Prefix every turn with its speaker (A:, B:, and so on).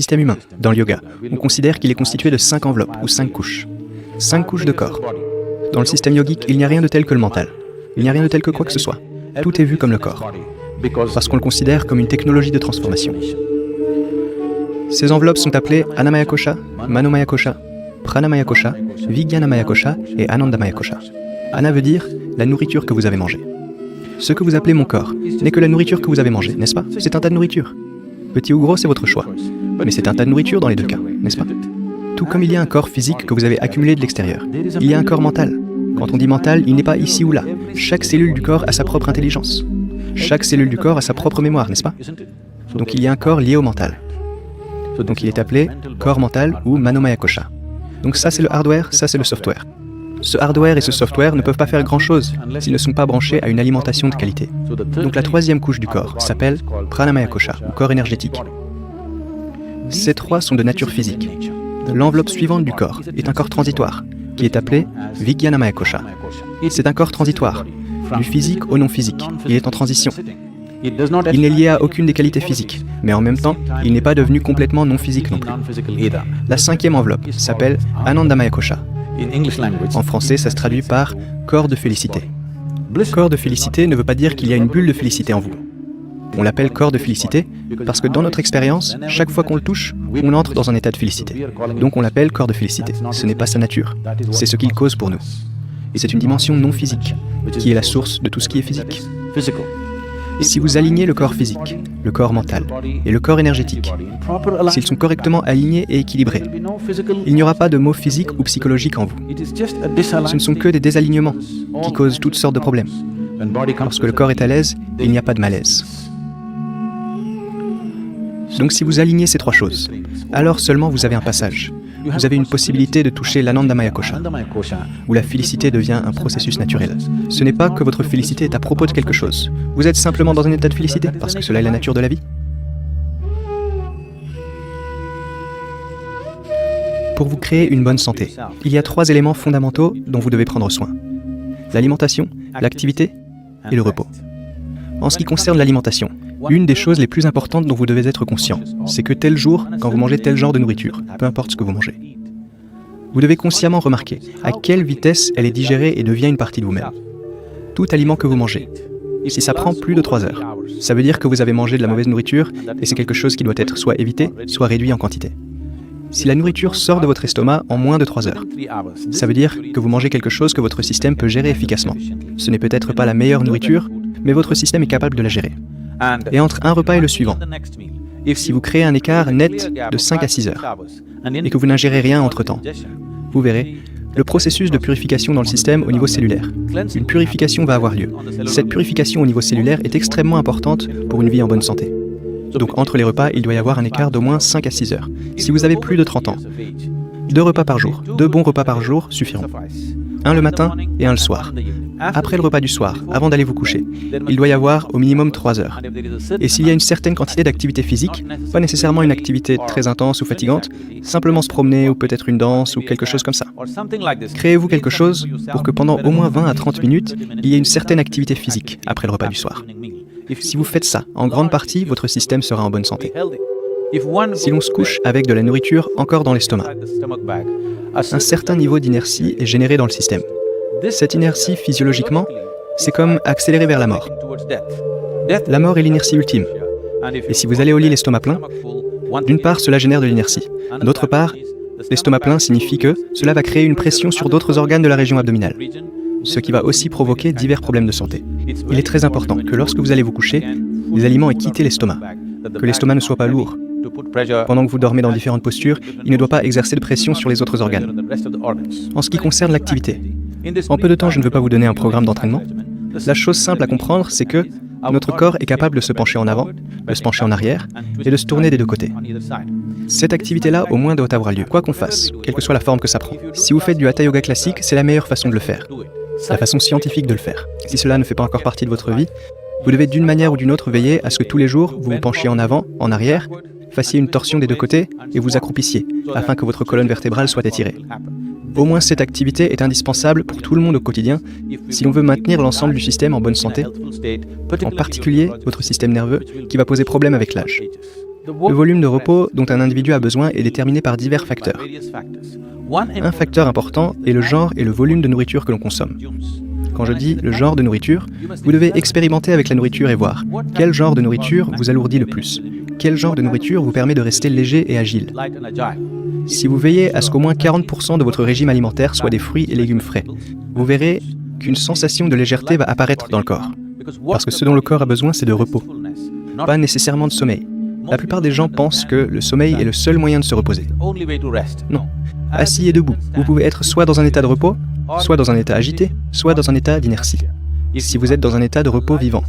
A: Système humain, dans le yoga, on considère qu'il est constitué de 5 enveloppes ou 5 couches. 5 couches de corps. Dans le système yogique, il n'y a rien de tel que le mental. Il n'y a rien de tel que quoi que ce soit. Tout est vu comme le corps, parce qu'on le considère comme une technologie de transformation. Ces enveloppes sont appelées Annamaya Kosha, Manomaya Kosha, Pranamaya Kosha, Vijnanamaya Kosha et Anandamaya Kosha. Anna veut dire la nourriture que vous avez mangée. Ce que vous appelez mon corps n'est que la nourriture que vous avez mangée, n'est-ce pas? C'est un tas de nourriture. Petit ou gros, c'est votre choix. Mais c'est un tas de nourriture dans les deux cas, n'est-ce pas? Tout comme il y a un corps physique que vous avez accumulé de l'extérieur, il y a un corps mental. Quand on dit mental, il n'est pas ici ou là. Chaque cellule du corps a sa propre intelligence. Chaque cellule du corps a sa propre mémoire, n'est-ce pas? Donc il y a un corps lié au mental. Donc il est appelé corps mental ou Manomaya Kosha. Donc ça c'est le hardware, ça c'est le software. Ce hardware et ce software ne peuvent pas faire grand-chose s'ils ne sont pas branchés à une alimentation de qualité. Donc la troisième couche du corps s'appelle Pranamaya Kosha, ou corps énergétique. Ces trois sont de nature physique. L'enveloppe suivante du corps est un corps transitoire, qui est appelé Vijnanamaya Kosha. C'est un corps transitoire, du physique au non-physique. Il est en transition. Il n'est lié à aucune des qualités physiques, mais en même temps, il n'est pas devenu complètement non-physique non plus. La cinquième enveloppe s'appelle Anandamaya Kosha. En français, ça se traduit par corps de félicité. Corps de félicité ne veut pas dire qu'il y a une bulle de félicité en vous. On l'appelle corps de félicité parce que dans notre expérience, chaque fois qu'on le touche, on entre dans un état de félicité. Donc on l'appelle corps de félicité. Ce n'est pas sa nature, c'est ce qu'il cause pour nous. C'est une dimension non physique, qui est la source de tout ce qui est physique. Si vous alignez le corps physique, le corps mental et le corps énergétique, s'ils sont correctement alignés et équilibrés, il n'y aura pas de maux physiques ou psychologiques en vous. Ce ne sont que des désalignements qui causent toutes sortes de problèmes. Lorsque le corps est à l'aise, il n'y a pas de malaise. Donc si vous alignez ces trois choses, alors seulement vous avez un passage. Vous avez une possibilité de toucher l'Anandamaya Kosha, où la félicité devient un processus naturel. Ce n'est pas que votre félicité est à propos de quelque chose. Vous êtes simplement dans un état de félicité, parce que cela est la nature de la vie. Pour vous créer une bonne santé, il y a 3 éléments fondamentaux dont vous devez prendre soin. L'alimentation, l'activité et le repos. En ce qui concerne l'alimentation, une des choses les plus importantes dont vous devez être conscient, c'est que tel jour, quand vous mangez tel genre de nourriture, peu importe ce que vous mangez, vous devez consciemment remarquer à quelle vitesse elle est digérée et devient une partie de vous-même. Tout aliment que vous mangez, si ça prend plus de 3 heures, ça veut dire que vous avez mangé de la mauvaise nourriture et c'est quelque chose qui doit être soit évité, soit réduit en quantité. Si la nourriture sort de votre estomac en moins de 3 heures, ça veut dire que vous mangez quelque chose que votre système peut gérer efficacement. Ce n'est peut-être pas la meilleure nourriture, mais votre système est capable de la gérer. Et entre un repas et le suivant, si vous créez un écart net de 5 à 6 heures, et que vous n'ingérez rien entre-temps, vous verrez le processus de purification dans le système au niveau cellulaire. Une purification va avoir lieu. Cette purification au niveau cellulaire est extrêmement importante pour une vie en bonne santé. Donc entre les repas, il doit y avoir un écart d'au moins 5 à 6 heures. Si vous avez plus de 30 ans, 2 repas par jour, 2 bons repas par jour suffiront. Un le matin et un le soir. Après le repas du soir, avant d'aller vous coucher, il doit y avoir au minimum 3 heures. Et s'il y a une certaine quantité d'activité physique, pas nécessairement une activité très intense ou fatigante, simplement se promener ou peut-être une danse ou quelque chose comme ça. Créez-vous quelque chose pour que pendant au moins 20 à 30 minutes, il y ait une certaine activité physique après le repas du soir. Si vous faites ça, en grande partie, votre système sera en bonne santé. Si l'on se couche avec de la nourriture encore dans l'estomac, un certain niveau d'inertie est généré dans le système. Cette inertie, physiologiquement, c'est comme accélérer vers la mort. La mort est l'inertie ultime. Et si vous allez au lit l'estomac plein, d'une part, cela génère de l'inertie. D'autre part, l'estomac plein signifie que cela va créer une pression sur d'autres organes de la région abdominale, ce qui va aussi provoquer divers problèmes de santé. Il est très important que lorsque vous allez vous coucher, les aliments aient quitté l'estomac, que l'estomac ne soit pas lourd. Pendant que vous dormez dans différentes postures, il ne doit pas exercer de pression sur les autres organes. En ce qui concerne l'activité, en peu de temps, je ne veux pas vous donner un programme d'entraînement. La chose simple à comprendre, c'est que notre corps est capable de se pencher en avant, de se pencher en arrière et de se tourner des deux côtés. Cette activité-là, au moins, doit avoir lieu, quoi qu'on fasse, quelle que soit la forme que ça prend. Si vous faites du Hatha Yoga classique, c'est la meilleure façon de le faire, la façon scientifique de le faire. Si cela ne fait pas encore partie de votre vie, vous devez d'une manière ou d'une autre veiller à ce que tous les jours, vous vous penchiez en avant, en arrière, fassiez une torsion des deux côtés et vous accroupissiez, afin que votre colonne vertébrale soit étirée. Au moins cette activité est indispensable pour tout le monde au quotidien si l'on veut maintenir l'ensemble du système en bonne santé, en particulier votre système nerveux qui va poser problème avec l'âge. Le volume de repos dont un individu a besoin est déterminé par divers facteurs. Un facteur important est le genre et le volume de nourriture que l'on consomme. Quand je dis le genre de nourriture, vous devez expérimenter avec la nourriture et voir quel genre de nourriture vous alourdit le plus, quel genre de nourriture vous permet de rester léger et agile. Si vous veillez à ce qu'au moins 40% de votre régime alimentaire soit des fruits et légumes frais, vous verrez qu'une sensation de légèreté va apparaître dans le corps. Parce que ce dont le corps a besoin, c'est de repos, pas nécessairement de sommeil. La plupart des gens pensent que le sommeil est le seul moyen de se reposer. Non. Assis et debout, vous pouvez être soit dans un état de repos, soit dans un état agité, soit dans un état d'inertie. Si vous êtes dans un état de repos vivant,